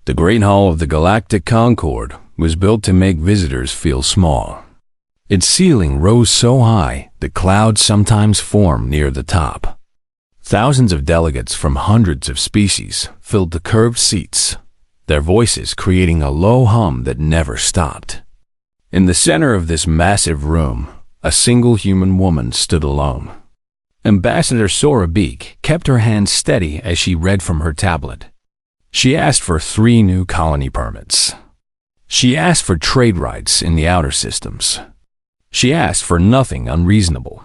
The Great Hall of the Galactic Concord was built to make visitors feel small. Its ceiling rose so high that clouds sometimes formed near the top. Thousands of delegates from hundreds of species filled the curved seats, their voices creating a low hum that never stopped. In the center of this massive room, a single human woman stood alone. Ambassador Sora Beak kept her hand steady as she read from her tablet. She asked for 3 new colony permits. She asked for trade rights in the outer systems. She asked for nothing unreasonable.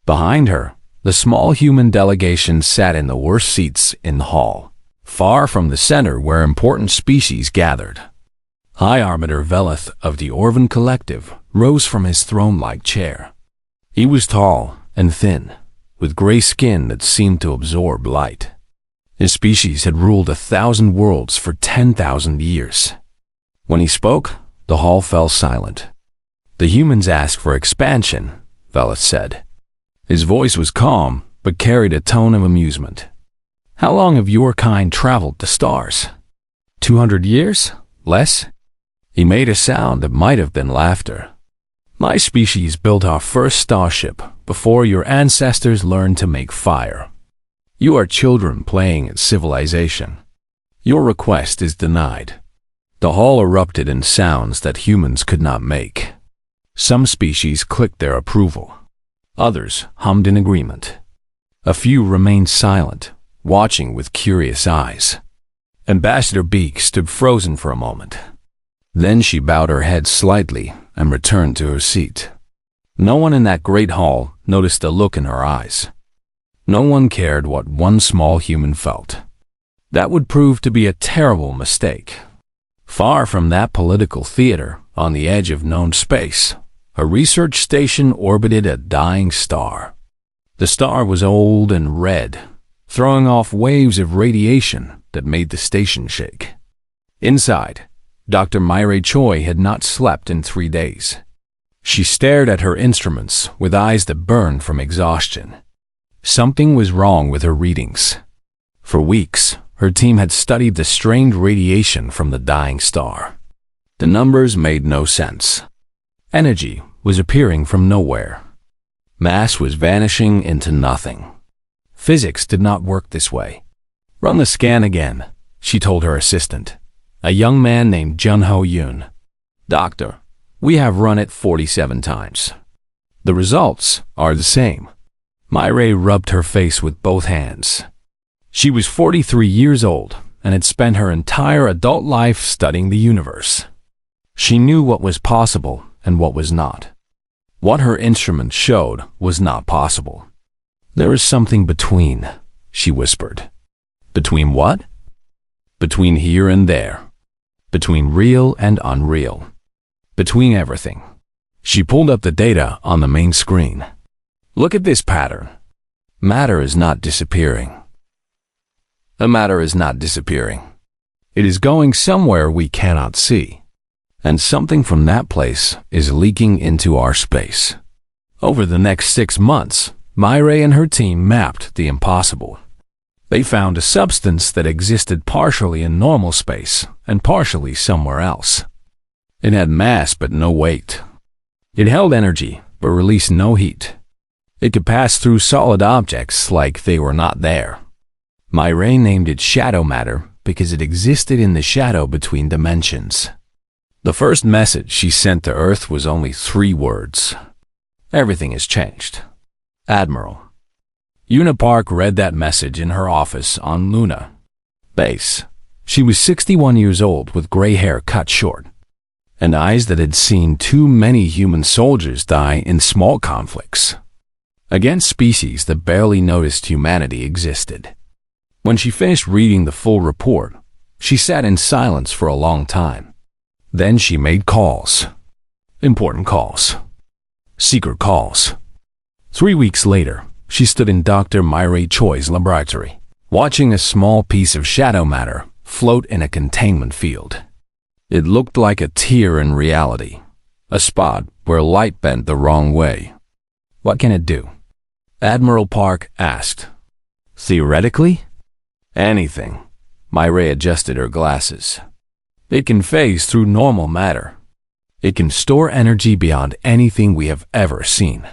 Behind her, the small human delegation sat in the worst seats in the hall, far from the center where important species gathered. High Arbiter Veleth of the Orvan Collective rose from his throne-like chair. He was tall and thin, with gray skin that seemed to absorb light. His species had ruled 1,000 worlds for 10,000 years. When he spoke, the hall fell silent. The humans asked for expansion, Veleth said. His voice was calm, but carried a tone of amusement. How long have your kind traveled the stars? 200 years? Less? He made a sound that might have been laughter. My species built our first starship before your ancestors learned to make fire. You are children playing at civilization. Your request is denied. The hall erupted in sounds that humans could not make. Some species clicked their approval. Others hummed in agreement. A few remained silent, watching with curious eyes. Ambassador Beak stood frozen for a moment. Then she bowed her head slightly and returned to her seat. No one in that great hall noticed the look in her eyes. No one cared what one small human felt. That would prove to be a terrible mistake. Far from that political theater, on the edge of known space, a research station orbited a dying star. The star was old and red, throwing off waves of radiation that made the station shake. Inside, Dr. Myre Choi had not slept in 3 days. She stared at her instruments with eyes that burned from exhaustion. Something was wrong with her readings. For weeks, her team had studied the strained radiation from the dying star. The numbers made no sense. Energy was appearing from nowhere. Mass was vanishing into nothing. Physics did not work this way. Run the scan again, she told her assistant, a young man named Jun-Ho Yoon. Doctor, we have run it 47 times. The results are the same. Myre rubbed her face with both hands. She was 43 years old and had spent her entire adult life studying the universe. She knew what was possible and what was not. What her instrument showed was not possible. There is something between, she whispered. Between what? Between here and there. Between real and unreal. Between everything. She pulled up the data on the main screen. Look at this pattern. Matter is not disappearing. The matter is not disappearing. It is going somewhere we cannot see. And something from that place is leaking into our space. Over the next 6 months, Myre and her team mapped the impossible. They found a substance that existed partially in normal space and partially somewhere else. It had mass but no weight. It held energy but released no heat. It could pass through solid objects like they were not there. Myre named it shadow matter because it existed in the shadow between dimensions. The first message she sent to Earth was only 3 words. Everything has changed. Admiral. Una Park read that message in her office on Luna Base. She was 61 years old with gray hair cut short, and eyes that had seen too many human soldiers die in small conflicts against species that barely noticed humanity existed. When she finished reading the full report, she sat in silence for a long time. Then she made calls. Important calls. Secret calls. 3 weeks later, she stood in Dr. Myre Choi's laboratory, watching a small piece of shadow matter float in a containment field. It looked like a tear in reality, a spot where light bent the wrong way. What can it do? Admiral Park asked. Theoretically? Anything. Myra adjusted her glasses. It can phase through normal matter. It can store energy beyond anything we have ever seen.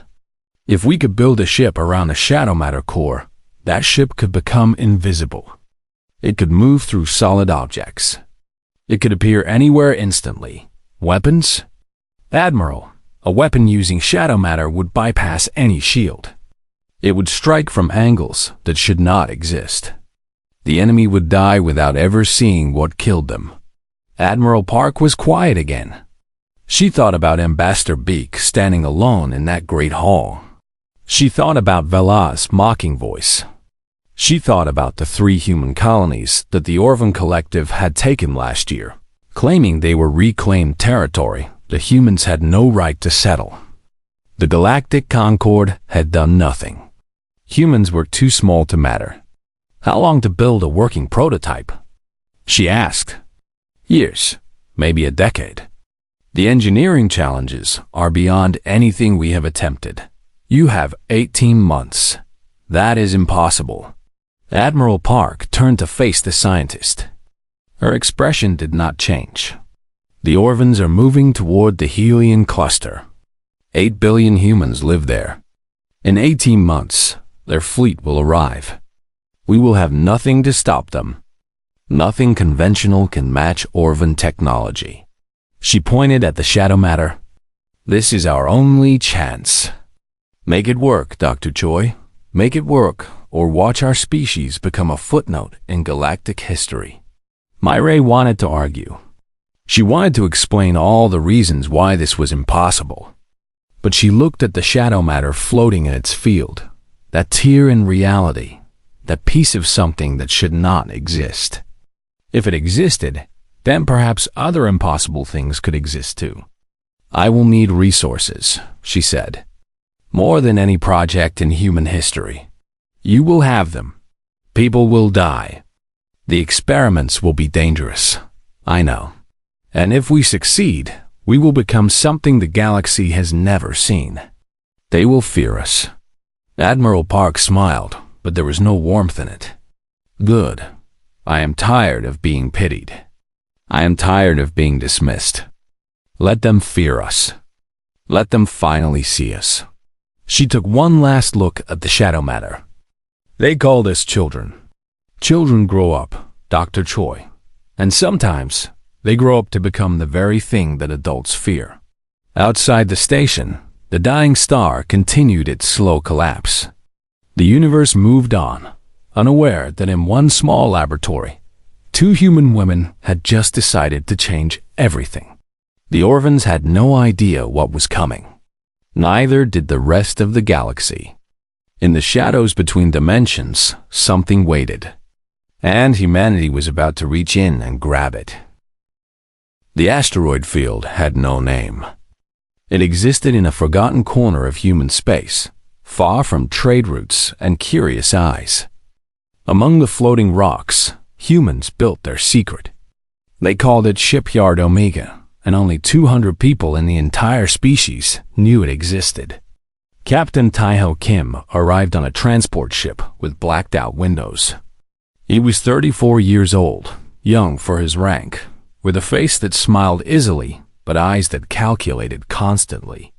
If we could build a ship around a shadow matter core, that ship could become invisible. It could move through solid objects. It could appear anywhere instantly. Weapons? Admiral, a weapon using shadow matter would bypass any shield. It would strike from angles that should not exist. The enemy would die without ever seeing what killed them. Admiral Park was quiet again. She thought about Ambassador Beak standing alone in that great hall. She thought about Vela's mocking voice. She thought about the 3 human colonies that the Orvan Collective had taken last year, claiming they were reclaimed territory the humans had no right to settle. The Galactic Concord had done nothing. Humans were too small to matter. How long to build a working prototype? She asked. Years, maybe a decade. The engineering challenges are beyond anything we have attempted. You have 18 months. That is impossible. Admiral Park turned to face the scientist. Her expression did not change. The Orvans are moving toward the Helion cluster. 8 billion humans live there. In 18 months, their fleet will arrive. We will have nothing to stop them. Nothing conventional can match Orvan technology. She pointed at the shadow matter. This is our only chance. Make it work, Dr. Choi. Make it work, or watch our species become a footnote in galactic history. Myra wanted to argue. She wanted to explain all the reasons why this was impossible. But she looked at the shadow matter floating in its field, that tear in reality, that piece of something that should not exist. If it existed, then perhaps other impossible things could exist too. I will need resources, she said. More than any project in human history. You will have them. People will die. The experiments will be dangerous. I know. And if we succeed, we will become something the galaxy has never seen. They will fear us. Admiral Park smiled, but there was no warmth in it. Good. I am tired of being pitied. I am tired of being dismissed. Let them fear us. Let them finally see us. She took one last look at the shadow matter. They called us children. Children grow up, Dr. Choi, and sometimes they grow up to become the very thing that adults fear. Outside the station, the dying star continued its slow collapse. The universe moved on, unaware that in one small laboratory, 2 human women had just decided to change everything. The Orvans had no idea what was coming. Neither did the rest of the galaxy. In the shadows between dimensions, something waited, and humanity was about to reach in and grab it. The asteroid field had no name. It existed in a forgotten corner of human space, far from trade routes and curious eyes. Among the floating rocks, humans built their secret. They called it Shipyard Omega, and only 200 people in the entire species knew it existed. Captain Taiho Kim arrived on a transport ship with blacked-out windows. He was 34 years old, young for his rank, with a face that smiled easily but eyes that calculated constantly.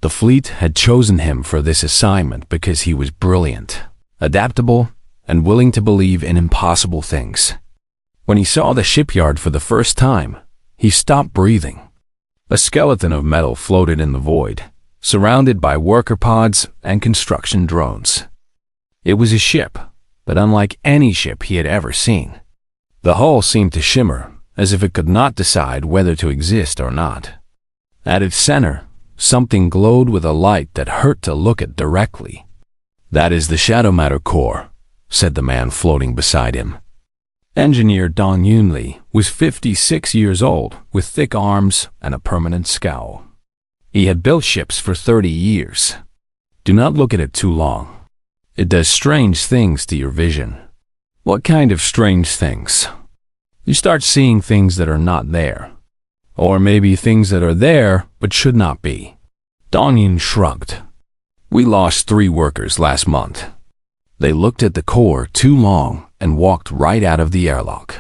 The fleet had chosen him for this assignment because he was brilliant, adaptable, and willing to believe in impossible things. When he saw the shipyard for the first time, he stopped breathing. A skeleton of metal floated in the void, surrounded by worker pods and construction drones. It was a ship, but unlike any ship he had ever seen. The hull seemed to shimmer, as if it could not decide whether to exist or not. At its center, something glowed with a light that hurt to look at directly. "That is the shadow matter core," said the man floating beside him. Engineer Dong Yun Lee was 56 years old, with thick arms and a permanent scowl. He had built ships for 30 years. Do not look at it too long. It does strange things to your vision. What kind of strange things? You start seeing things that are not there. Or maybe things that are there but should not be. Dong Yun shrugged. We lost 3 workers last month. They looked at the core too long and walked right out of the airlock.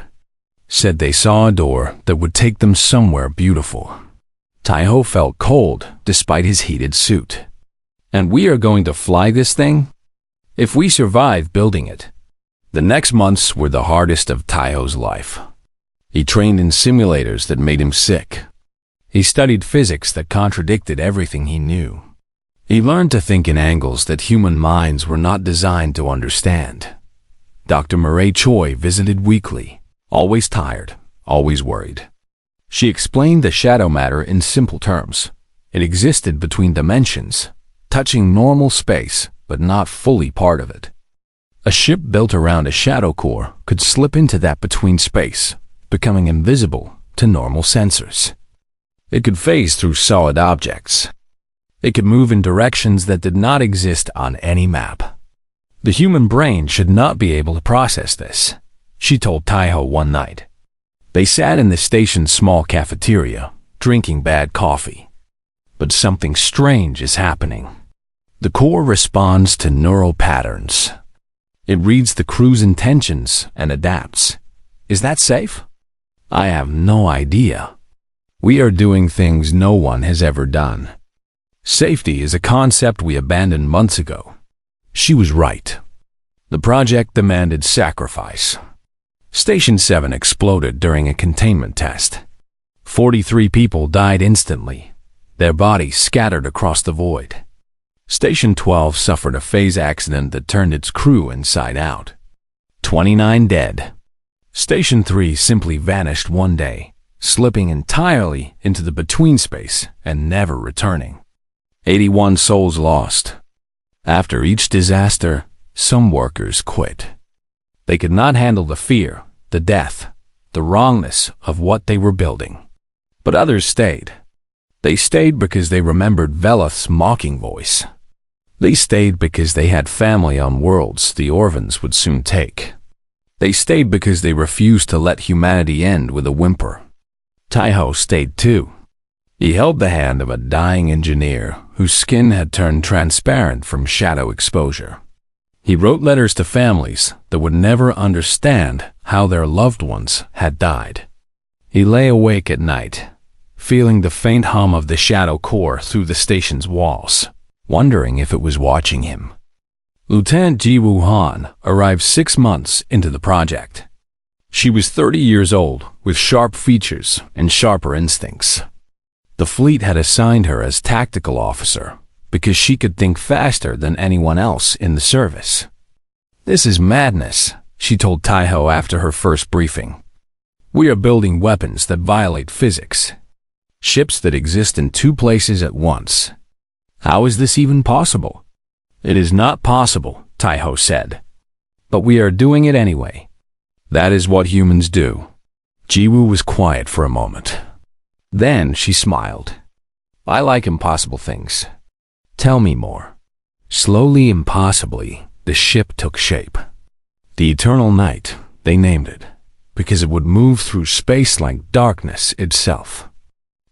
Said they saw a door that would take them somewhere beautiful. Taiho felt cold despite his heated suit. And we are going to fly this thing? If we survive building it. The next months were the hardest of Taiho's life. He trained in simulators that made him sick. He studied physics that contradicted everything he knew. He learned to think in angles that human minds were not designed to understand. Dr. Murray Choi visited weekly, always tired, always worried. She explained the shadow matter in simple terms. It existed between dimensions, touching normal space, but not fully part of it. A ship built around a shadow core could slip into that between space, becoming invisible to normal sensors. It could phase through solid objects. It could move in directions that did not exist on any map. The human brain should not be able to process this, she told Taiho one night. They sat in the station's small cafeteria, drinking bad coffee. But something strange is happening. The core responds to neural patterns. It reads the crew's intentions and adapts. Is that safe? I have no idea. We are doing things no one has ever done. Safety is a concept we abandoned months ago. She was right. The project demanded sacrifice. Station 7 exploded during a containment test. 43 people died instantly, their bodies scattered across the void. Station 12 suffered a phase accident that turned its crew inside out. 29 dead. Station 3 simply vanished one day, slipping entirely into the between space and never returning. 81 souls lost. After each disaster, some workers quit. They could not handle the fear, the death, the wrongness of what they were building. But others stayed. They stayed because they remembered Veloth's mocking voice. They stayed because they had family on worlds the Orvans would soon take. They stayed because they refused to let humanity end with a whimper. Taiho stayed too. He held the hand of a dying engineer whose skin had turned transparent from shadow exposure. He wrote letters to families that would never understand how their loved ones had died. He lay awake at night, feeling the faint hum of the shadow core through the station's walls, wondering if it was watching him. Lieutenant Ji Woo Han arrived 6 months into the project. She was 30 years old, with sharp features and sharper instincts. The fleet had assigned her as tactical officer because she could think faster than anyone else in the service. This is madness, she told Taiho after her first briefing. We are building weapons that violate physics. Ships that exist in 2 places at once. How is this even possible? It is not possible, Taiho said. But we are doing it anyway. That is what humans do. Jiwoo was quiet for a moment. Then she smiled. I like impossible things. Tell me more. Slowly, impossibly, the ship took shape. The Eternal Night, they named it, because it would move through space like darkness itself.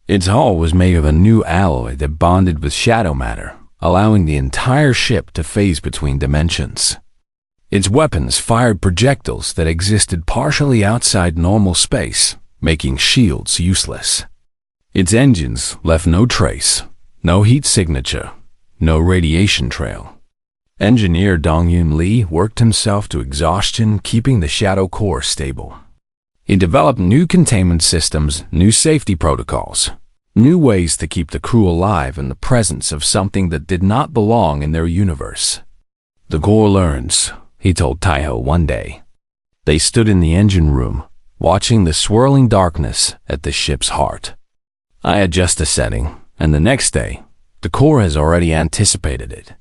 Its hull was made of a new alloy that bonded with shadow matter, allowing the entire ship to phase between dimensions. Its weapons fired projectiles that existed partially outside normal space, making shields useless. Its engines left no trace, no heat signature, no radiation trail. Engineer Dong-Yoon Lee worked himself to exhaustion, keeping the shadow core stable. He developed new containment systems, new safety protocols, new ways to keep the crew alive in the presence of something that did not belong in their universe. The core learns, he told Taiho one day. They stood in the engine room, watching the swirling darkness at the ship's heart. I adjust the setting, and the next day, the core has already anticipated it.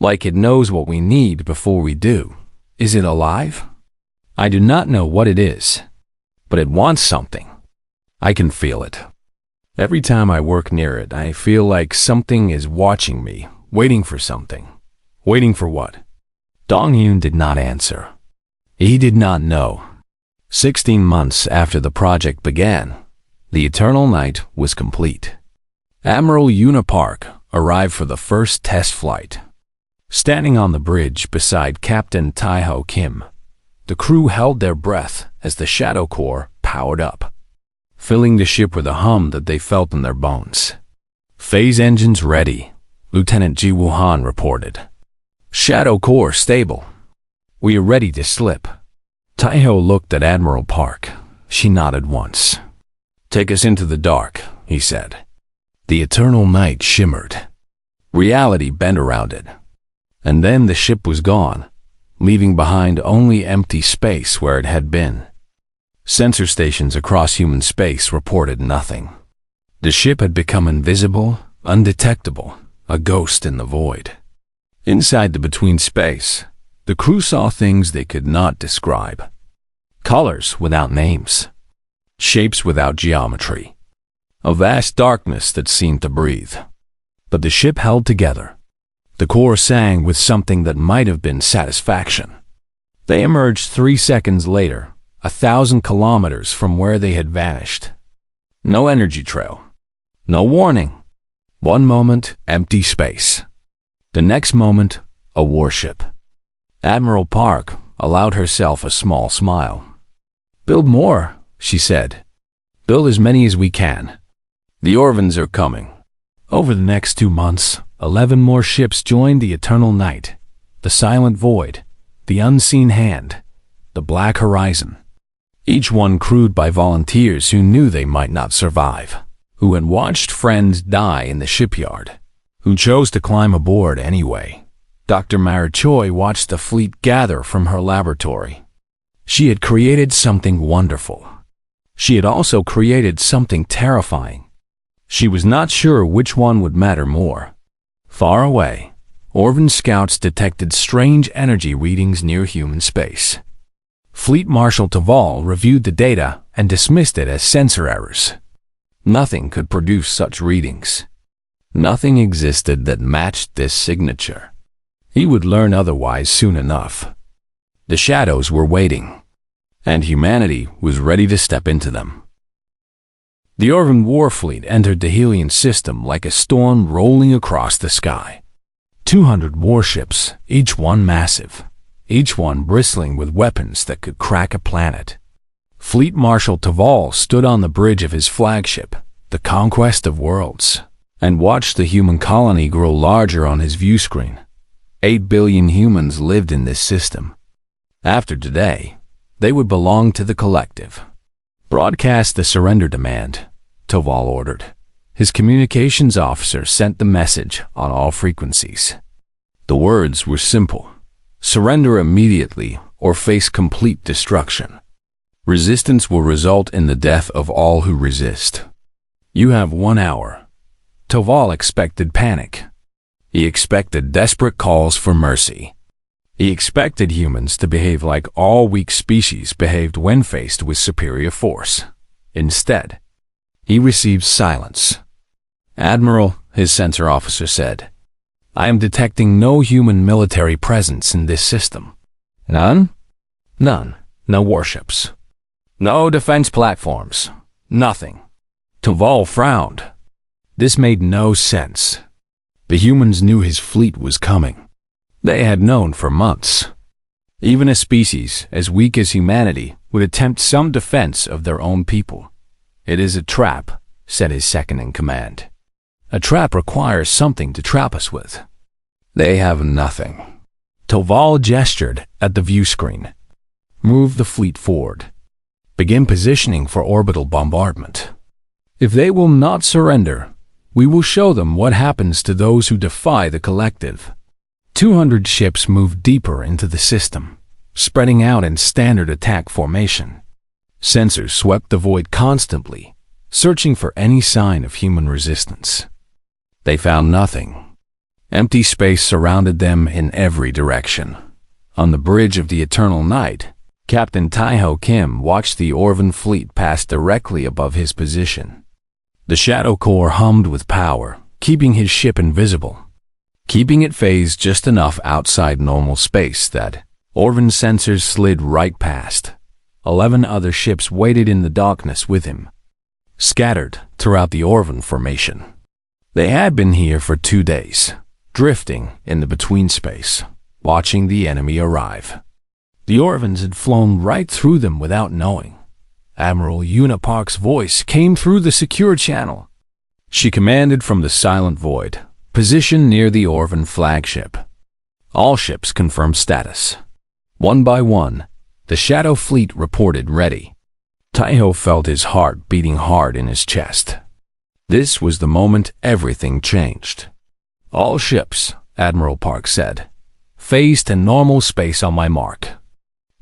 Like it knows what we need before we do. Is it alive? I do not know what it is, but it wants something. I can feel it. Every time I work near it, I feel like something is watching me, waiting for something. Waiting for what? Dong-Yoon did not answer. He did not know. 16 months after the project began, the Eternal Night was complete. Admiral Yuna Park arrived for the first test flight. Standing on the bridge beside Captain Taiho Kim, the crew held their breath as the Shadow Core powered up, filling the ship with a hum that they felt in their bones. "Phase engines ready," Lieutenant Ji Wuhan reported. "Shadow Core stable. We are ready to slip." Taiho looked at Admiral Park. She nodded once. "Take us into the dark," he said. The eternal night shimmered. Reality bent around it. And then the ship was gone, leaving behind only empty space where it had been. Sensor stations across human space reported nothing. The ship had become invisible, undetectable, a ghost in the void. Inside the between space, the crew saw things they could not describe. Colors without names. Shapes without geometry. A vast darkness that seemed to breathe. But the ship held together. The core sang with something that might have been satisfaction. They emerged 3 seconds later, 1,000 kilometers from where they had vanished. No energy trail. No warning. One moment, empty space. The next moment, a warship. Admiral Park allowed herself a small smile. "Build more," she said. "Build as many as we can. The Orvans are coming." Over the next 2 months, 11 more ships joined the Eternal Night, the Silent Void, the Unseen Hand, the Black Horizon. Each one crewed by volunteers who knew they might not survive, who had watched friends die in the shipyard, who chose to climb aboard anyway. Dr. Marichoy watched the fleet gather from her laboratory. She had created something wonderful. She had also created something terrifying. She was not sure which one would matter more. Far away, Orvan scouts detected strange energy readings near human space. Fleet Marshal Taval reviewed the data and dismissed it as sensor errors. Nothing could produce such readings. Nothing existed that matched this signature. He would learn otherwise soon enough. The shadows were waiting, and humanity was ready to step into them. The Orvan war fleet entered the Helion system like a storm rolling across the sky. 200 warships, each one massive, each one bristling with weapons that could crack a planet. Fleet Marshal Taval stood on the bridge of his flagship, the Conquest of Worlds, and watched the human colony grow larger on his view screen. 8 billion humans lived in this system. After today, they would belong to the collective. "Broadcast the surrender demand," Taval ordered. His communications officer sent the message on all frequencies. The words were simple. Surrender immediately or face complete destruction. Resistance will result in the death of all who resist. You have 1 hour. Taval expected panic. He expected desperate calls for mercy. He expected humans to behave like all weak species behaved when faced with superior force. Instead, he received silence. "Admiral," his sensor officer said, "I am detecting no human military presence in this system." "None?" "None. No warships. No defense platforms. Nothing." Taval frowned. This made no sense. The humans knew his fleet was coming. They had known for months. Even a species as weak as humanity would attempt some defense of their own people. "It is a trap," said his second-in-command. "A trap requires something to trap us with." "They have nothing." Taval gestured at the view screen. "Move the fleet forward. Begin positioning for orbital bombardment. If they will not surrender, we will show them what happens to those who defy the collective." 200 ships moved deeper into the system, spreading out in standard attack formation. Sensors swept the void constantly, searching for any sign of human resistance. They found nothing. Empty space surrounded them in every direction. On the bridge of the Eternal Night, Captain Taiho Kim watched the Orvan fleet pass directly above his position. The Shadow Core hummed with power, keeping his ship invisible, keeping it phased just enough outside normal space that Orvan's sensors slid right past. 11 other ships waited in the darkness with him, scattered throughout the Orvan formation. They had been here for 2 days, drifting in the between space, watching the enemy arrive. The Orvans had flown right through them without knowing. Admiral Una Park's voice came through the secure channel. She commanded from the silent void, positioned near the Orvan flagship. All ships confirmed status. One by one, the Shadow Fleet reported ready. Taiho felt his heart beating hard in his chest. This was the moment everything changed. All ships, Admiral Park said, phase to normal space on my mark.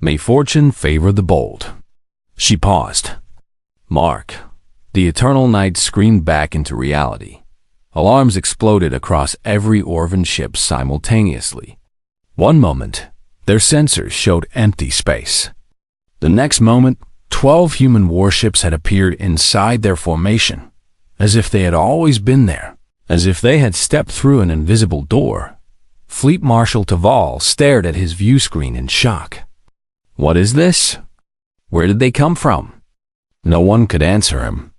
May fortune favor the bold. She paused. Mark. The eternal night screamed back into reality. Alarms exploded across every Orvan ship simultaneously. One moment, their sensors showed empty space. The next moment, 12 human warships had appeared inside their formation, as if they had always been there, as if they had stepped through an invisible door. Fleet Marshal Taval stared at his view screen in shock. What is this? Where did they come from? No one could answer him.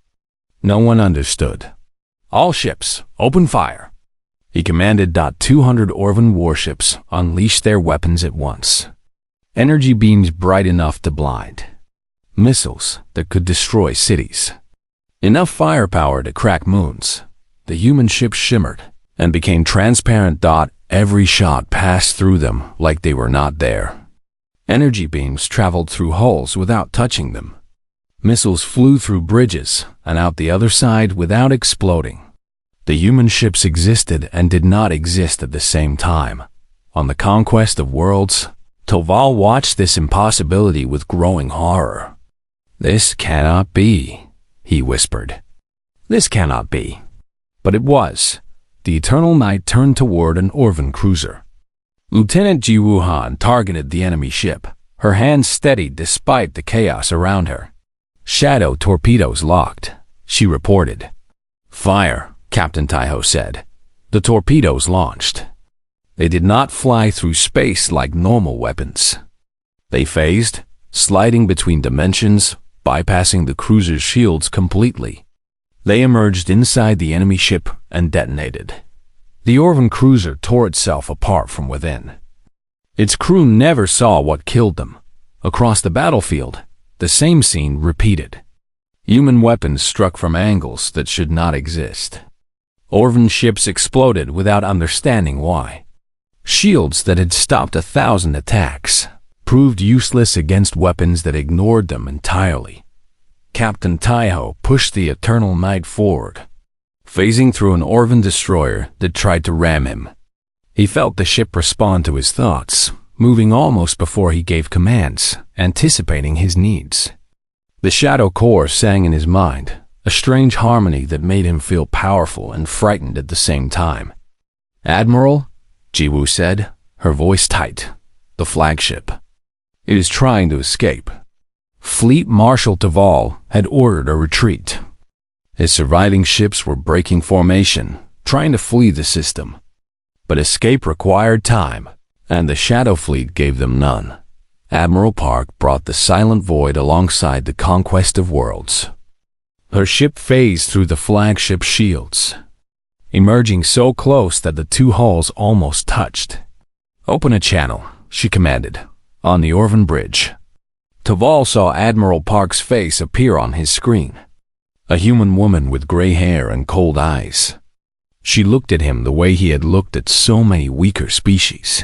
No one understood. All ships, open fire. He commanded. 200 Orvan warships unleashed their weapons at once. Energy beams bright enough to blind. Missiles that could destroy cities. Enough firepower to crack moons. The human ships shimmered and became transparent. Every shot passed through them like they were not there. Energy beams traveled through hulls without touching them. Missiles flew through bridges and out the other side without exploding. The human ships existed and did not exist at the same time. On the conquest of worlds, Toval watched this impossibility with growing horror. This cannot be, he whispered. This cannot be. But it was. The eternal night turned toward an Orvan cruiser. Lieutenant Ji Wuhan targeted the enemy ship, her hands steadied despite the chaos around her. Shadow torpedoes locked, she reported. Fire, Captain Taiho said. The torpedoes launched. They did not fly through space like normal weapons. They phased, sliding between dimensions, bypassing the cruiser's shields completely. They emerged inside the enemy ship and detonated. The Orvan cruiser tore itself apart from within. Its crew never saw what killed them. Across the battlefield, the same scene repeated. Human weapons struck from angles that should not exist. Orvan ships exploded without understanding why. Shields that had stopped 1,000 attacks proved useless against weapons that ignored them entirely. Captain Taiho pushed the Eternal Night forward, phasing through an Orvan destroyer that tried to ram him. He felt the ship respond to his thoughts, moving almost before he gave commands, anticipating his needs. The Shadow Core sang in his mind, a strange harmony that made him feel powerful and frightened at the same time. Admiral, Jiwoo said, her voice tight. The flagship. It is trying to escape. Fleet Marshal Taval had ordered a retreat. His surviving ships were breaking formation, trying to flee the system. But escape required time, and the Shadow Fleet gave them none. Admiral Park brought the Silent Void alongside the Conquest of Worlds. Her ship phased through the flagship shields, emerging so close that the two hulls almost touched. Open a channel, she commanded, on the Orvan bridge. Taval saw Admiral Park's face appear on his screen. A human woman with gray hair and cold eyes. She looked at him the way he had looked at so many weaker species.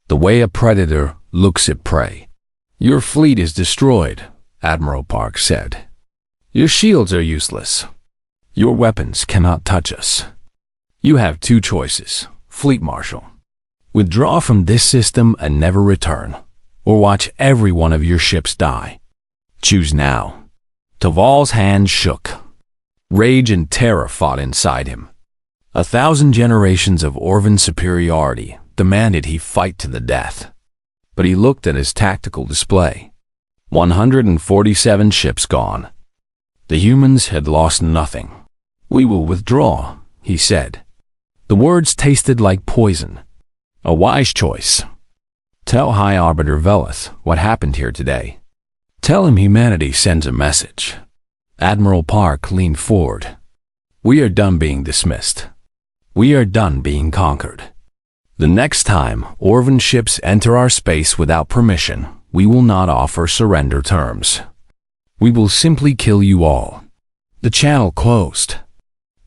The way a predator looks at prey. Your fleet is destroyed, Admiral Park said. Your shields are useless. Your weapons cannot touch us. You have two choices, Fleet Marshal. Withdraw from this system and never return, or watch every one of your ships die. Choose now. Taval's hand shook. Rage and terror fought inside him. 1,000 generations of Orvan superiority demanded he fight to the death. But he looked at his tactical display. 147 ships gone. The humans had lost nothing. We will withdraw, he said. The words tasted like poison. A wise choice. Tell High Arbiter Velith what happened here today. Tell him humanity sends a message. Admiral Park leaned forward. We are done being dismissed. We are done being conquered. The next time Orvan ships enter our space without permission, we will not offer surrender terms. We will simply kill you all." The channel closed.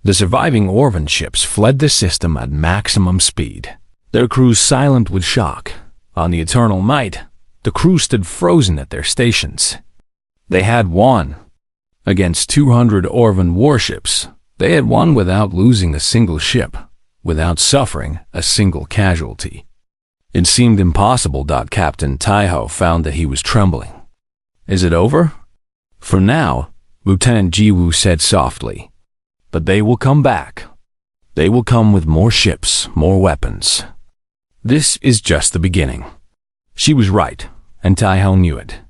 The surviving Orvan ships fled the system at maximum speed, their crews silent with shock. On the eternal night, the crew stood frozen at their stations. They had won. Against 200 Orvan warships, they had won without losing a single ship, without suffering a single casualty. It seemed impossible. Captain Taiho found that he was trembling. "Is it over?" "For now," Lieutenant Jiwoo said softly. "But they will come back. They will come with more ships, more weapons. This is just the beginning." She was right, and Taiho knew it.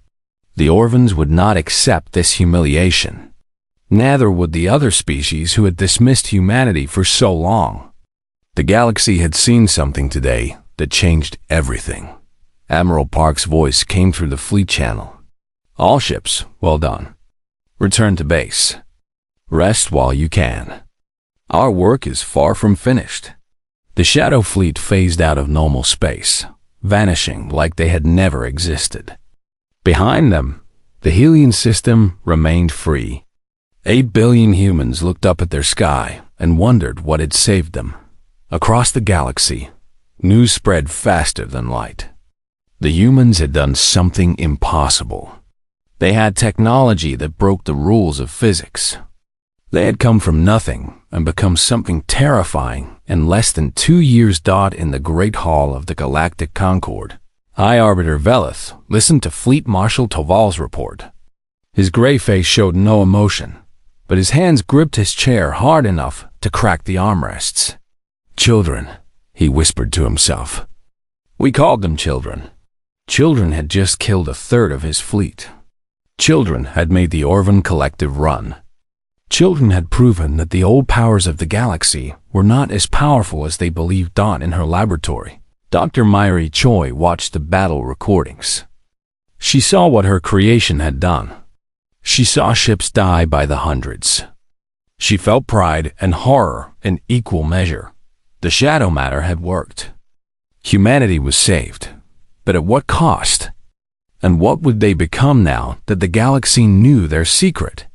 The Orvans would not accept this humiliation. Neither would the other species who had dismissed humanity for so long. The galaxy had seen something today that changed everything. Admiral Park's voice came through the fleet channel. "All ships, well done. Return to base. Rest while you can. Our work is far from finished." The Shadow Fleet phased out of normal space, vanishing like they had never existed. Behind them, the Helion system remained free. 8 billion humans looked up at their sky and wondered what had saved them. Across the galaxy, news spread faster than light. The humans had done something impossible. They had technology that broke the rules of physics. They had come from nothing and become something terrifying in less than 2 years. In the Great Hall of the Galactic Concord, High Arbiter Velith listened to Fleet Marshal Toval's report. His gray face showed no emotion, but his hands gripped his chair hard enough to crack the armrests. "Children," he whispered to himself. We called them children. Children had just killed a third of his fleet. Children had made the Orvan collective run. Children had proven that the old powers of the galaxy were not as powerful as they believed. In her laboratory, Dr. Myri Choi watched the battle recordings. She saw what her creation had done. She saw ships die by the hundreds. She felt pride and horror in equal measure. The shadow matter had worked. Humanity was saved, but at what cost? And what would they become now that the galaxy knew their secret?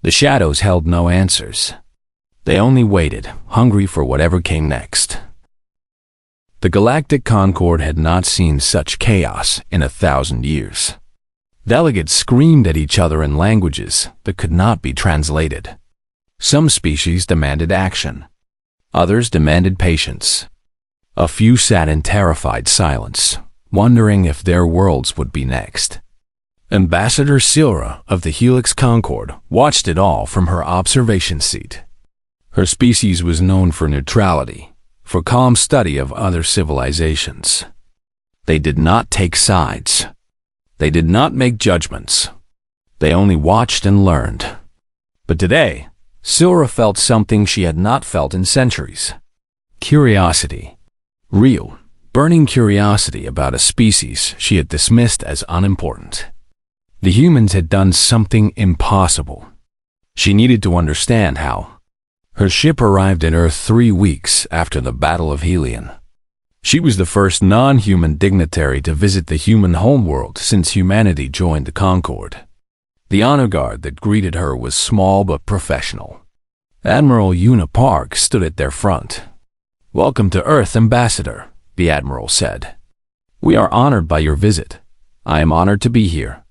The shadows held no answers. They only waited, hungry for whatever came next. The Galactic Concord had not seen such chaos in 1,000 years. Delegates screamed at each other in languages that could not be translated. Some species demanded action. Others demanded patience. A few sat in terrified silence, wondering if their worlds would be next. Ambassador Silra of the Helix Concord watched it all from her observation seat. Her species was known for neutrality, for calm study of other civilizations. They did not take sides. They did not make judgments. They only watched and learned. But today, Silra felt something she had not felt in centuries. Curiosity. Real, burning curiosity about a species she had dismissed as unimportant. The humans had done something impossible. She needed to understand how. Her ship arrived at Earth 3 weeks after the Battle of Helion. She was the first non-human dignitary to visit the human homeworld since humanity joined the Concord. The honor guard that greeted her was small but professional. Admiral Una Park stood at their front. "Welcome to Earth, Ambassador," the Admiral said. "We are honored by your visit. I am honored to be here."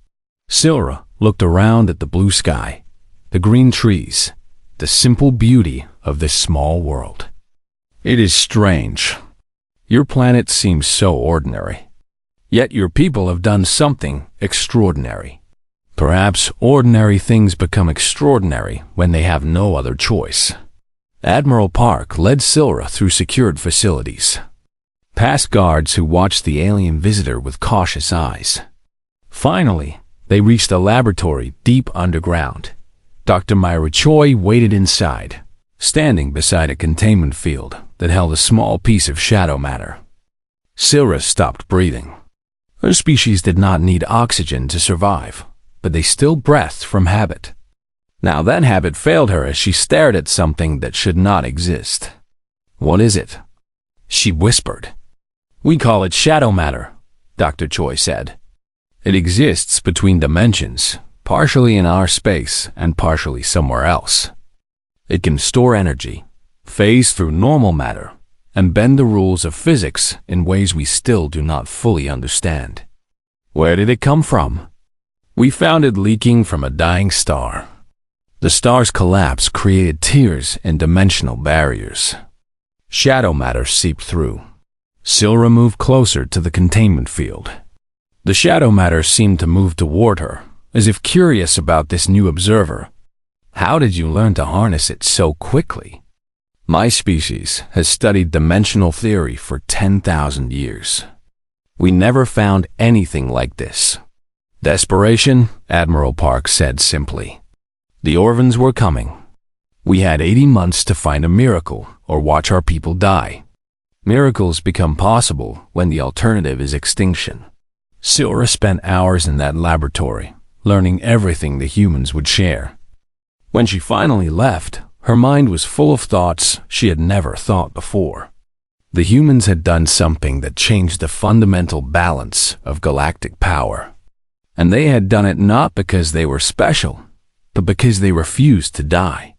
Silra looked around at the blue sky, the green trees, the simple beauty of this small world. "It is strange. Your planet seems so ordinary. Yet your people have done something extraordinary. Perhaps ordinary things become extraordinary when they have no other choice." Admiral Park led Silra through secured facilities, past guards who watched the alien visitor with cautious eyes. Finally, they reached a laboratory deep underground. Dr. Myra Choi waited inside, standing beside a containment field that held a small piece of shadow matter. Silra stopped breathing. Her species did not need oxygen to survive, but they still breathed from habit. Now that habit failed her as she stared at something that should not exist. What is it? She whispered. We call it shadow matter, Dr. Choi said. It exists between dimensions, partially in our space and partially somewhere else. It can store energy, phase through normal matter, and bend the rules of physics in ways we still do not fully understand. Where did it come from? We found it leaking from a dying star. The star's collapse created tears in dimensional barriers. Shadow matter seeped through. Silra moved closer to the containment field. The shadow matter seemed to move toward her, as if curious about this new observer. How did you learn to harness it so quickly? My species has studied dimensional theory for 10,000 years. We never found anything like this. Desperation, Admiral Park said simply. The Orvans were coming. We had 80 months to find a miracle or watch our people die. Miracles become possible when the alternative is extinction. Silra spent hours in that laboratory, learning everything the humans would share. When she finally left, her mind was full of thoughts she had never thought before. The humans had done something that changed the fundamental balance of galactic power. And they had done it not because they were special, but because they refused to die.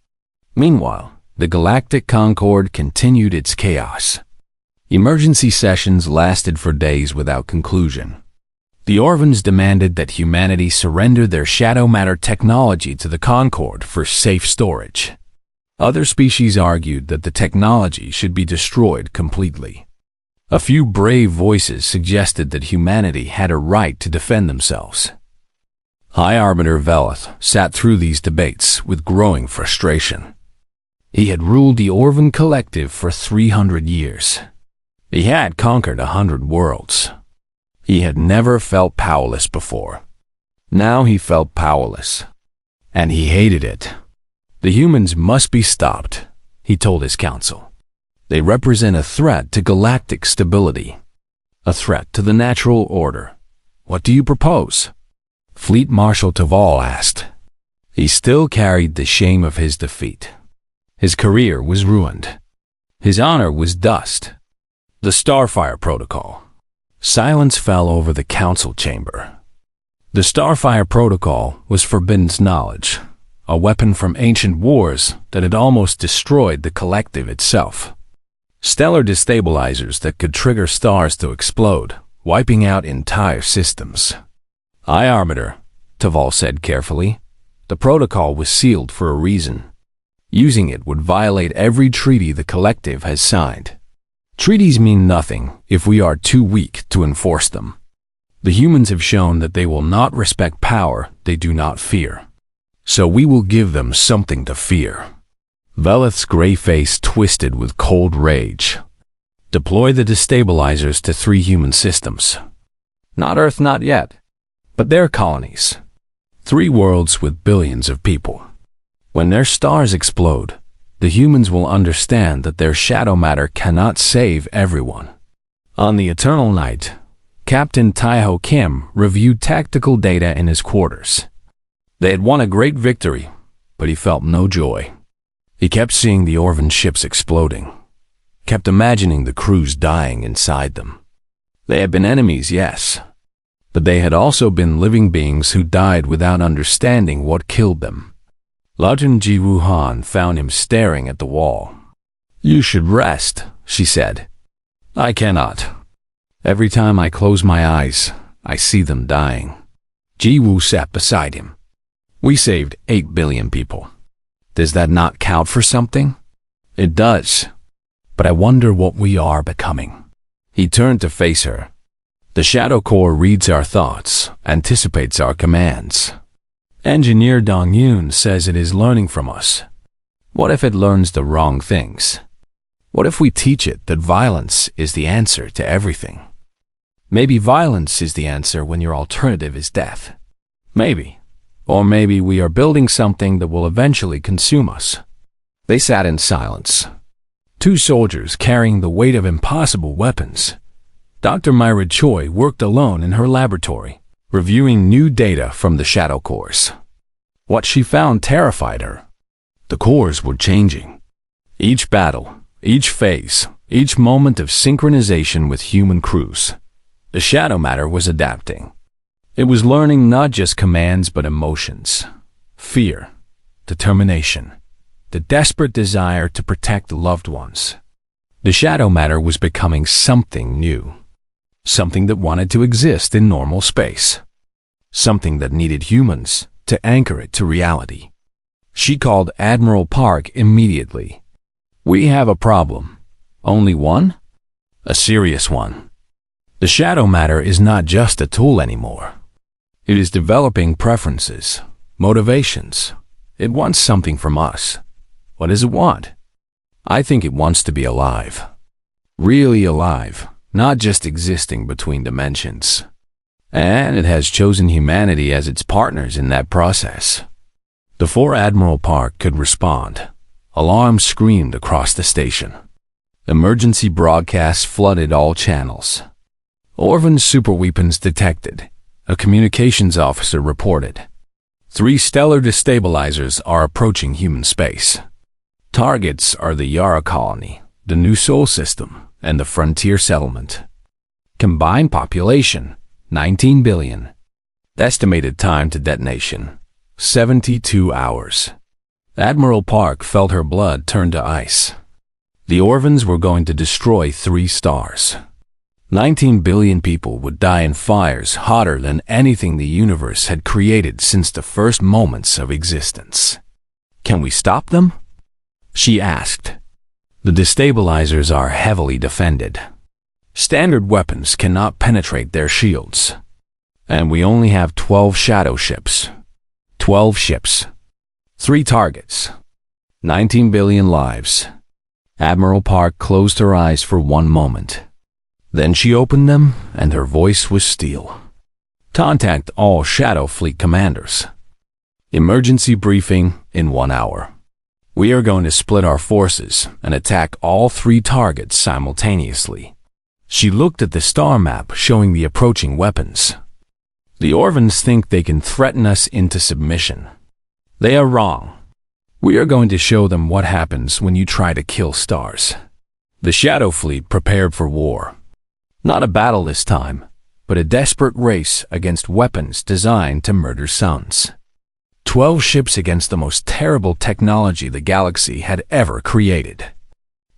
Meanwhile, the Galactic Concord continued its chaos. Emergency sessions lasted for days without conclusion. The Orvans demanded that humanity surrender their shadow matter technology to the Concord for safe storage. Other species argued that the technology should be destroyed completely. A few brave voices suggested that humanity had a right to defend themselves. High Arbiter Veleth sat through these debates with growing frustration. He had ruled the Orvan Collective for 300 years. He had conquered 100 worlds. He had never felt powerless before. Now he felt powerless. And he hated it. The humans must be stopped, he told his council. They represent a threat to galactic stability. A threat to the natural order. What do you propose? Fleet Marshal Taval asked. He still carried the shame of his defeat. His career was ruined. His honor was dust. The Starfire Protocol. Silence fell over the council chamber. The Starfire Protocol was Forbidden's knowledge, a weapon from ancient wars that had almost destroyed the collective itself. Stellar destabilizers that could trigger stars to explode, wiping out entire systems. High Arbiter, Taval said carefully. The protocol was sealed for a reason. Using it would violate every treaty the collective has signed. Treaties mean nothing if we are too weak to enforce them. The humans have shown that they will not respect power they do not fear. So we will give them something to fear. Veleth's gray face twisted with cold rage. Deploy the destabilizers to 3 human systems. Not Earth, not yet. But their colonies. 3 worlds with billions of people. When their stars explode, the humans will understand that their shadow matter cannot save everyone. On the Eternal Night, Captain Taiho Kim reviewed tactical data in his quarters. They had won a great victory, but he felt no joy. He kept seeing the Orvan ships exploding, kept imagining the crews dying inside them. They had been enemies, yes, but they had also been living beings who died without understanding what killed them. Lajun Ji Wuhan found him staring at the wall. You should rest, she said. I cannot. Every time I close my eyes, I see them dying. Ji Wu sat beside him. We saved 8 billion people. Does that not count for something? It does. But I wonder what we are becoming. He turned to face her. The Shadow Core reads our thoughts, anticipates our commands. Engineer Dong Yun says it is learning from us. What if it learns the wrong things? What if we teach it that violence is the answer to everything? Maybe violence is the answer when your alternative is death. Maybe. Or maybe we are building something that will eventually consume us. They sat in silence. 2 soldiers carrying the weight of impossible weapons. Dr. Myra Choi worked alone in her laboratory, reviewing new data from the Shadow Cores. What she found terrified her. The cores were changing. Each battle, Each phase, each moment of synchronization with human crews. The shadow matter was adapting. It was learning not just commands but emotions. Fear, determination, the desperate desire to protect loved ones. The shadow matter was becoming something new. Something that wanted to exist in normal space. Something that needed humans to anchor it to reality. She called Admiral Park immediately. "We have a problem." "Only one?" "A serious one. The shadow matter is not just a tool anymore. It is developing preferences, motivations. It wants something from us." "What does it want?" "I think it wants to be alive. Really alive, not just existing between dimensions. And it has chosen humanity as its partners in that process." Before Admiral Park could respond, alarms screamed across the station. Emergency broadcasts flooded all channels. Orvan's superweapons detected, a communications officer reported. 3 stellar destabilizers are approaching human space. Targets are the Yara colony, the new Sol system, and the frontier settlement. Combined population, 19 billion. Estimated time to detonation, 72 hours. Admiral Park felt her blood turn to ice. The Orvans were going to destroy 3 stars. 19 billion people would die in fires hotter than anything the universe had created since the first moments of existence. "Can we stop them?" she asked. "The destabilizers are heavily defended. Standard weapons cannot penetrate their shields. And we only have 12 shadow ships. 12 ships. 3 targets. 19 billion lives." Admiral Park closed her eyes for one moment. Then she opened them, and her voice was steel. "Contact all Shadow Fleet commanders. Emergency briefing in 1 hour. We are going to split our forces and attack all 3 targets simultaneously." She looked at the star map showing the approaching weapons. "The Orvans think they can threaten us into submission. They are wrong. We are going to show them what happens when you try to kill stars." The Shadow Fleet prepared for war. Not a battle this time, but a desperate race against weapons designed to murder suns. 12 ships against the most terrible technology the galaxy had ever created.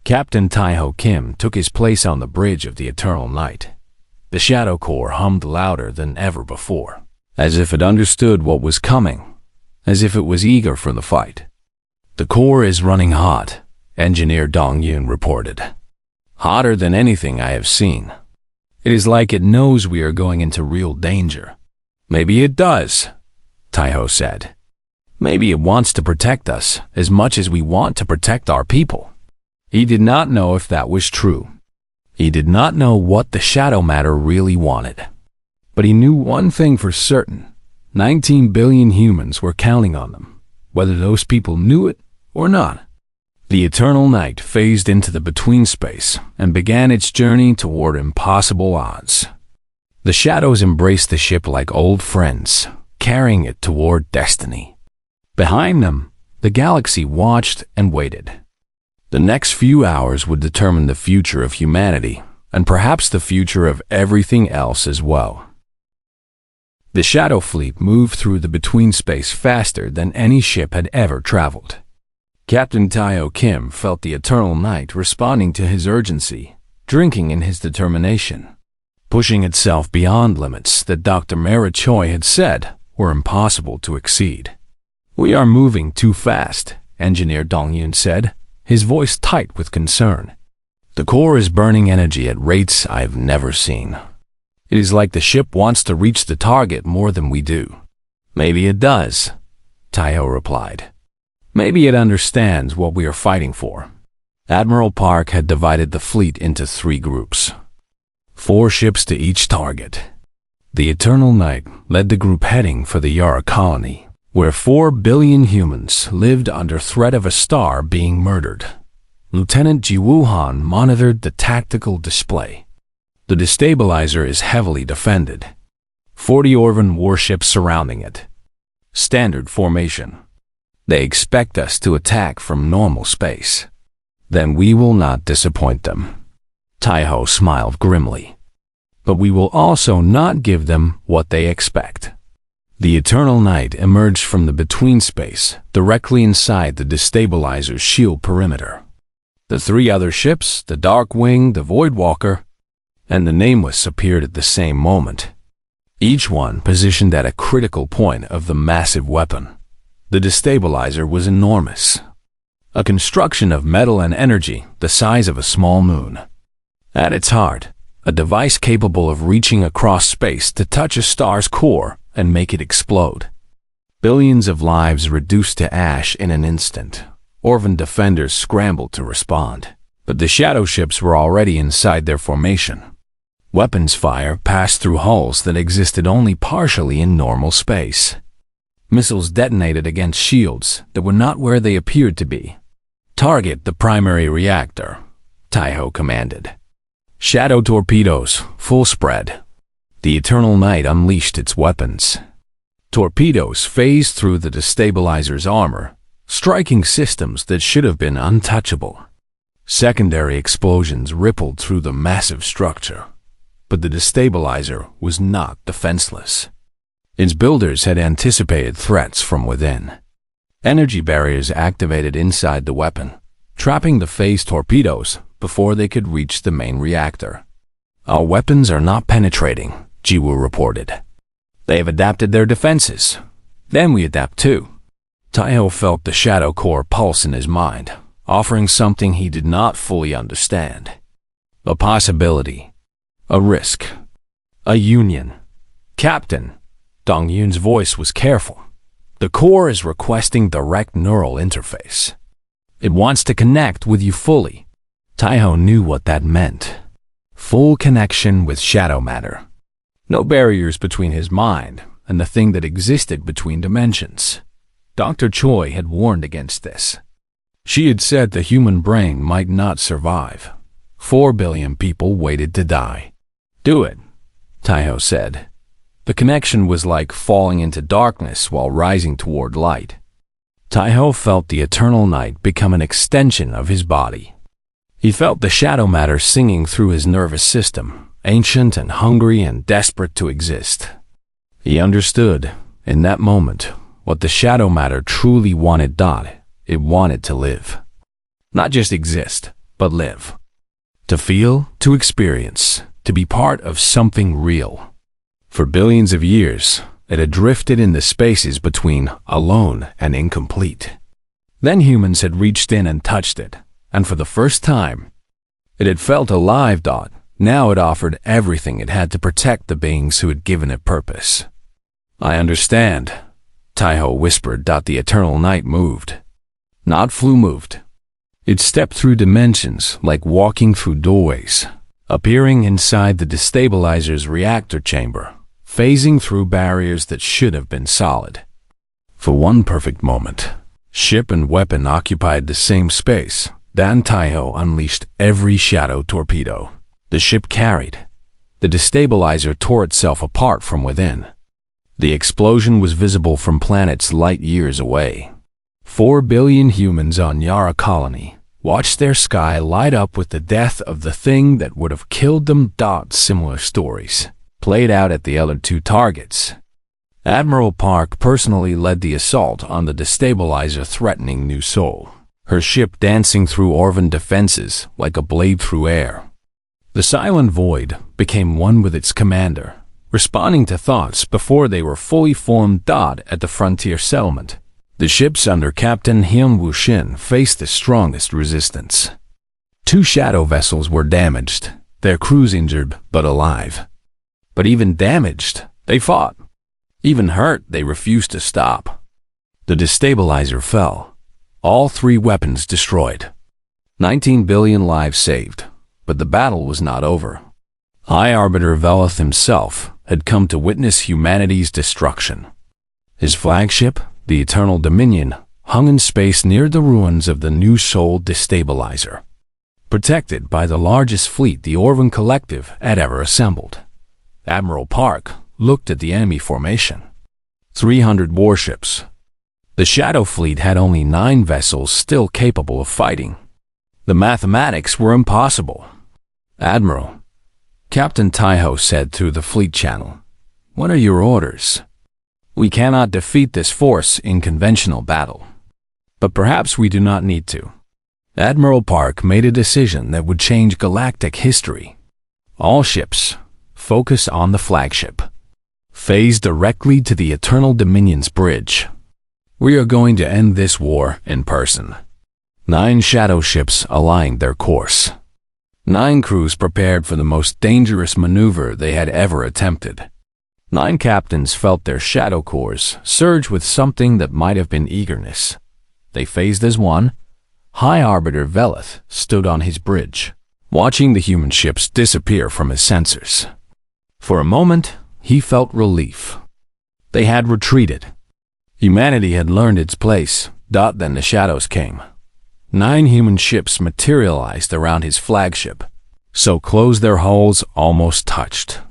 Captain Taiho Kim took his place on the bridge of the Eternal Night. The Shadow Corps hummed louder than ever before, as if it understood what was coming, as if it was eager for the fight. "The Corps is running hot," Engineer Dong Yun reported. "Hotter than anything I have seen. It is like it knows we are going into real danger." "Maybe it does," Taiho said. "Maybe it wants to protect us as much as we want to protect our people." He did not know if that was true. He did not know what the shadow matter really wanted. But he knew one thing for certain. 19 billion humans were counting on them, whether those people knew it or not. The Eternal Night phased into the between space and began its journey toward impossible odds. The shadows embraced the ship like old friends, carrying it toward destiny. Behind them, the galaxy watched and waited. The next few hours would determine the future of humanity, and perhaps the future of everything else as well. The Shadow Fleet moved through the between space faster than any ship had ever traveled. Captain Taiho Kim felt the Eternal Night responding to his urgency, drinking in his determination, pushing itself beyond limits that Dr. Mara Choi had said were impossible to exceed. "We are moving too fast," Engineer Dong Yun said, his voice tight with concern. "The core is burning energy at rates I've never seen. It is like the ship wants to reach the target more than we do." "Maybe it does," Taiho replied. "Maybe it understands what we are fighting for." Admiral Park had divided the fleet into 3 groups. 4 ships to each target. The Eternal Night led the group heading for the Yara colony, where 4 billion humans lived under threat of a star being murdered. Lieutenant Ji Wuhan monitored the tactical display. The destabilizer is heavily defended. 40 Orvan warships surrounding it. Standard formation. They expect us to attack from normal space. Then we will not disappoint them. Taiho smiled grimly. But we will also not give them what they expect. The Eternal Night emerged from the between space, directly inside the destabilizer's shield perimeter. The three other ships, the Darkwing, the Voidwalker, and the Nameless appeared at the same moment, each one positioned at a critical point of the massive weapon. The destabilizer was enormous, a construction of metal and energy the size of a small moon. At its heart, a device capable of reaching across space to touch a star's core and make it explode. Billions of lives reduced to ash in an instant. Orvan defenders scrambled to respond, but the shadow ships were already inside their formation. Weapons fire passed through hulls that existed only partially in normal space. Missiles detonated against shields that were not where they appeared to be. "Target the primary reactor," Taiho commanded. "Shadow torpedoes, full spread." The Eternal Night unleashed its weapons. Torpedoes phased through the destabilizer's armor, striking systems that should have been untouchable. Secondary explosions rippled through the massive structure, but the destabilizer was not defenseless. Its builders had anticipated threats from within. Energy barriers activated inside the weapon, trapping the phased torpedoes before they could reach the main reactor. "Our weapons are not penetrating," Jiwoo reported. "They have adapted their defenses. Then we adapt too." Taiho felt the shadow core pulse in his mind, offering something he did not fully understand. A possibility. A risk. A union. "Captain," Dong Yun's voice was careful. "The core is requesting direct neural interface. It wants to connect with you fully." Taiho knew what that meant. Full connection with shadow matter. No barriers between his mind and the thing that existed between dimensions. Dr. Choi had warned against this. She had said the human brain might not survive. 4 billion people waited to die. "Do it," Taiho said. The connection was like falling into darkness while rising toward light. Taiho felt the Eternal Night become an extension of his body. He felt the shadow matter singing through his nervous system, ancient and hungry and desperate to exist. He understood, in that moment, what the shadow matter truly wanted. It wanted to live. Not just exist, but live. To feel, to experience, to be part of something real. For billions of years, it had drifted in the spaces between alone and incomplete. Then humans had reached in and touched it, and for the first time, it had felt alive. Now it offered everything it had to protect the beings who had given it purpose. "I understand," Taiho whispered. The Eternal Night moved. Not moved. It stepped through dimensions like walking through doorways, appearing inside the destabilizer's reactor chamber, phasing through barriers that should have been solid. For one perfect moment, ship and weapon occupied the same space. Then Taiho unleashed every shadow torpedo. The ship carried. The destabilizer tore itself apart from within. The explosion was visible from planets light years away. 4 billion humans on Yara Colony watched their sky light up with the death of the thing that would have killed them. Similar stories played out at the other two targets. Admiral Park personally led the assault on the destabilizer, threatening New Seoul, her ship dancing through Orvan defenses like a blade through air. The Silent Void became one with its commander, responding to thoughts before they were fully formed. At the frontier settlement, the ships under Captain Hyun Woo Shin faced the strongest resistance. 2 shadow vessels were damaged, their crews injured but alive. But even damaged, they fought. Even hurt, they refused to stop. The destabilizer fell. All 3 weapons destroyed. 19 billion lives saved, but the battle was not over. High Arbiter Velith himself had come to witness humanity's destruction. His flagship, the Eternal Dominion, hung in space near the ruins of the New Seoul destabilizer, protected by the largest fleet the Orvan Collective had ever assembled. Admiral Park looked at the enemy formation. 300 warships. The Shadow Fleet had only 9 vessels still capable of fighting. The mathematics were impossible. "Admiral," Captain Taiho said through the fleet channel, "what are your orders? We cannot defeat this force in conventional battle. But perhaps we do not need to." Admiral Park made a decision that would change galactic history. All ships, focus on the flagship. Phase directly to the Eternal Dominion's bridge. We are going to end this war in person. 9 shadow ships aligned their course. 9 crews prepared for the most dangerous maneuver they had ever attempted. 9 captains felt their shadow cores surge with something that might have been eagerness. They phased as one. High Arbiter Velith stood on his bridge, watching the human ships disappear from his sensors. For a moment, he felt relief. They had retreated. Humanity had learned its place. Then the shadows came. 9 human ships materialized around his flagship, so close their hulls almost touched.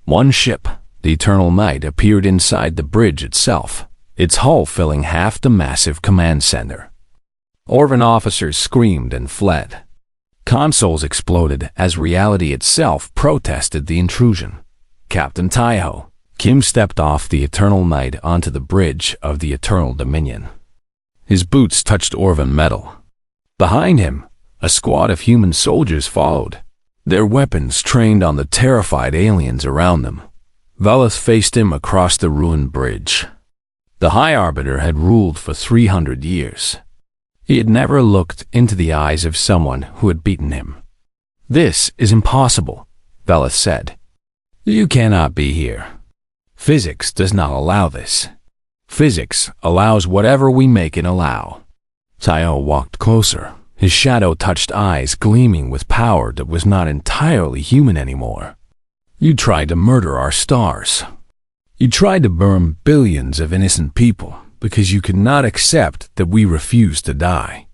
One ship, the Eternal Night, appeared inside the bridge itself, its hull filling half the massive command center. Orvan officers screamed and fled. Consoles exploded as reality itself protested the intrusion. Captain Taiho, Kim stepped off the Eternal Night onto the bridge of the Eternal Dominion. His boots touched Orvan metal. Behind him, a squad of human soldiers followed, their weapons trained on the terrified aliens around them. Velith faced him across the ruined bridge. The High Arbiter had ruled for 300 years. He had never looked into the eyes of someone who had beaten him. "This is impossible," Velith said. "You cannot be here. Physics does not allow this. Physics allows whatever we make it allow." Taiho walked closer, his shadow-touched eyes gleaming with power that was not entirely human anymore. "You tried to murder our stars. You tried to burn billions of innocent people because you could not accept that we refused to die.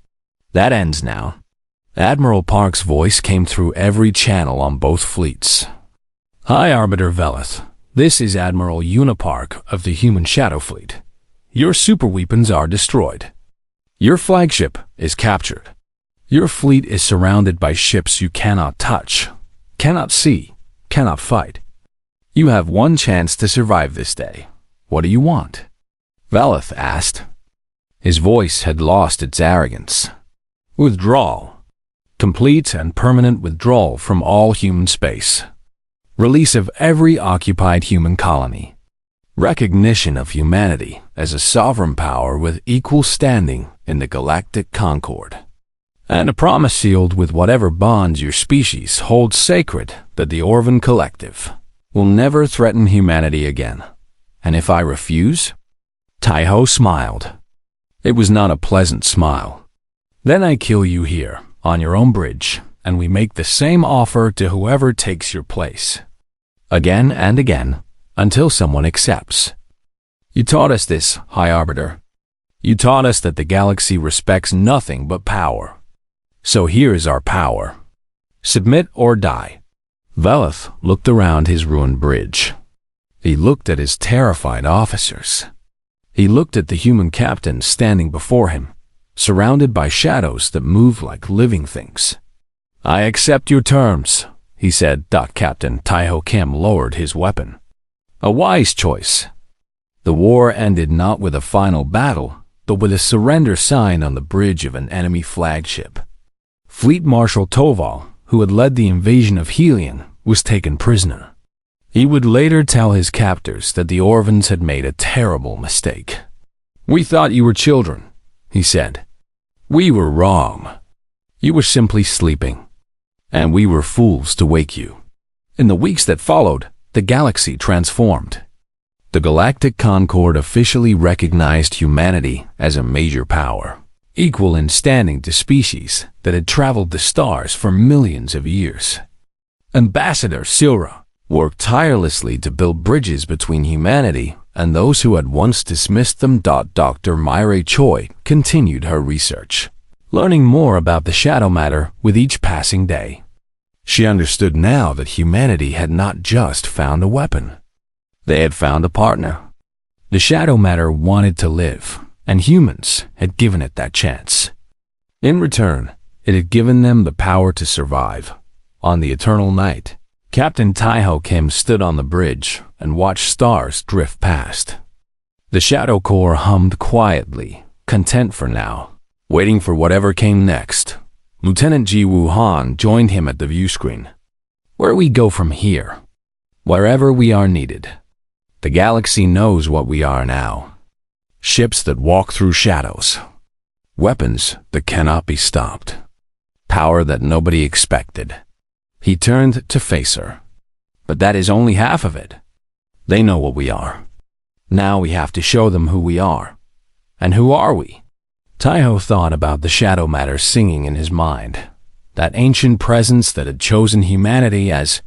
That ends now." Admiral Park's voice came through every channel on both fleets. "High Arbiter Velith, this is Admiral Unipark of the Human Shadow Fleet. Your superweapons are destroyed. Your flagship is captured. Your fleet is surrounded by ships you cannot touch, cannot see, cannot fight. You have one chance to survive this day. What do you want?" Velith asked. His voice had lost its arrogance. "Withdrawal. Complete and permanent withdrawal from all human space. Release of every occupied human colony. Recognition of humanity as a sovereign power with equal standing in the Galactic Concord. And a promise sealed with whatever bonds your species holds sacred that the Orvan Collective will never threaten humanity again. And if I refuse?" Taiho smiled. It was not a pleasant smile. "Then I kill you here, on your own bridge, and we make the same offer to whoever takes your place. Again and again, until someone accepts. You taught us this, High Arbiter. You taught us that the galaxy respects nothing but power. So here is our power. Submit or die." Velith looked around his ruined bridge. He looked at his terrified officers. He looked at the human captain standing before him, surrounded by shadows that moved like living things. "I accept your terms," he said. Captain Taiho Kim lowered his weapon. A wise choice. The war ended not with a final battle, but with a surrender sign on the bridge of an enemy flagship. Fleet Marshal Toval, who had led the invasion of Helion, was taken prisoner. He would later tell his captors that the Orvans had made a terrible mistake. "We thought you were children," he said. "We were wrong. You were simply sleeping, and we were fools to wake you." In the weeks that followed, the galaxy transformed. The Galactic Concord officially recognized humanity as a major power, equal in standing to species that had traveled the stars for millions of years. Ambassador Silra worked tirelessly to build bridges between humanity and those who had once dismissed them. Dr. Myre Choi continued her research, learning more about the shadow matter with each passing day. She understood now that humanity had not just found a weapon. They had found a partner. The shadow matter wanted to live, and humans had given it that chance. In return, It had given them the power to survive. On the eternal night, Captain Taiho Kim stood on the bridge and watched stars drift past. The Shadow Corps hummed quietly, content for now, waiting for whatever came next. Lieutenant Ji Woo Han joined him at the view screen. Where we go from here? Wherever we are needed. The galaxy knows what we are now. Ships that walk through shadows. Weapons that cannot be stopped. Power that nobody expected. He turned to face her. But that is only half of it. They know what we are. Now we have to show them who we are. And who are we? Taiho thought about the shadow matter singing in his mind. That ancient presence that had chosen humanity as